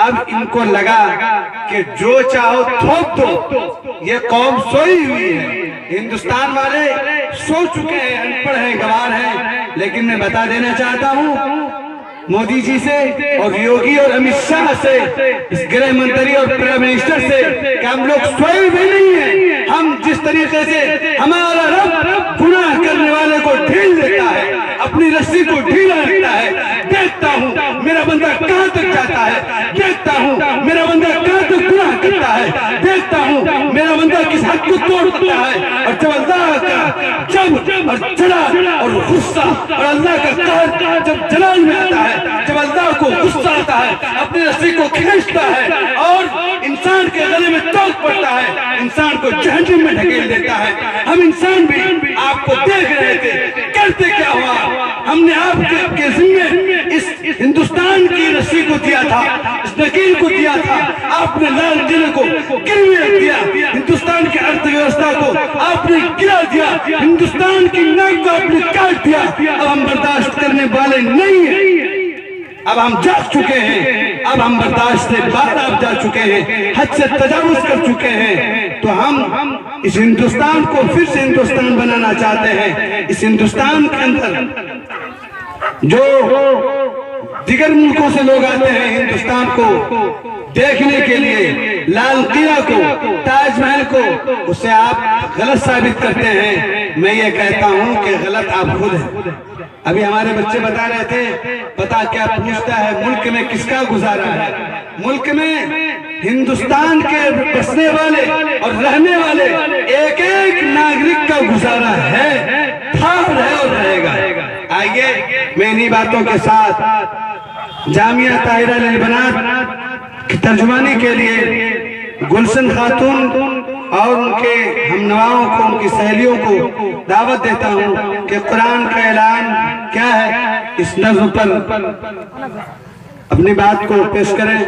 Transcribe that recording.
अब इनको लगा कि जो चाहो थोप दो, ये कौम सोई हुई है। हिंदुस्तान वाले सो चुके हैं, अनपढ़ हैं, गंवार हैं। लेकिन मैं बता देना चाहता हूँ मोदी जी से और योगी और अमित शाह से, इस गृह मंत्री और प्राइम मिनिस्टर से, कि हम लोग सोए भी नहीं है। हम जिस तरीके से हमारा रब गुनाह करने वाले को ढील देता है, अपनी रस्सी को ढीला रखता है, देखता हूँ मेरा बंदा कहाँ तक जाता है, देखता हूँ मेरा बंदा कहाँ तक गुनाह करता है, देखता हूँ मेरा बंदा किस हद को तोड़ सकता है। और जब अल्लाह का जब और जलाल और गुस्सा और अल्लाह का कहर जब जलाल में आता है, जब अल्लाह को गुस्सा आता है, अपनी रस्सी को खींचता है और इंसान के गले में तोक पड़ता है, इंसान को जहन्नम में ढकेल देता है। हम इंसान भी आपको देख रहे थे, करते क्या हुआ? हमने आपके जिम्मे इस हिंदुस्तान की रस्सी को दिया था, इस नकील को दिया था, आपने लाल किले को गिरवी रख दिया, हिंदुस्तान की अर्थव्यवस्था को आपने गिरा दिया, हिंदुस्तान की नाक को आपने काट दिया। अब हम बर्दाश्त करने वाले नहीं है। अब हम जाग चुके हैं, अब हम बर्दाश्त से बाहर आप जा चुके हैं, हद से तजावुज कर चुके हैं। तो हम इस हिंदुस्तान को फिर से हिंदुस्तान बनाना चाहते हैं। इस हिंदुस्तान के अंदर जो दिगर मुल्कों से लोग आते हैं हिंदुस्तान को देखने के लिए, लाल किला को, ताजमहल को, उसे आप गलत साबित करते हैं। मैं ये कहता हूँ कि गलत आप खुद हैं। अभी हमारे बच्चे बता रहे थे, पता क्या पूछता है, मुल्क में किसका गुजारा है? मुल्क में हिंदुस्तान के बसने वाले और रहने वाले एक एक नागरिक का गुजारा है, था, है और रहेगा। आइए मैं इन्हीं बातों के साथ जामिया ताहिरा अल बनात की तर्जुमानी के लिए गुलशन खातून और उनके हमनवाओं को, उनकी सहेलियों को दावत देता हूँ कि कुरान का ऐलान क्या है, इस नज़्म पर अपनी बात को पेश करें।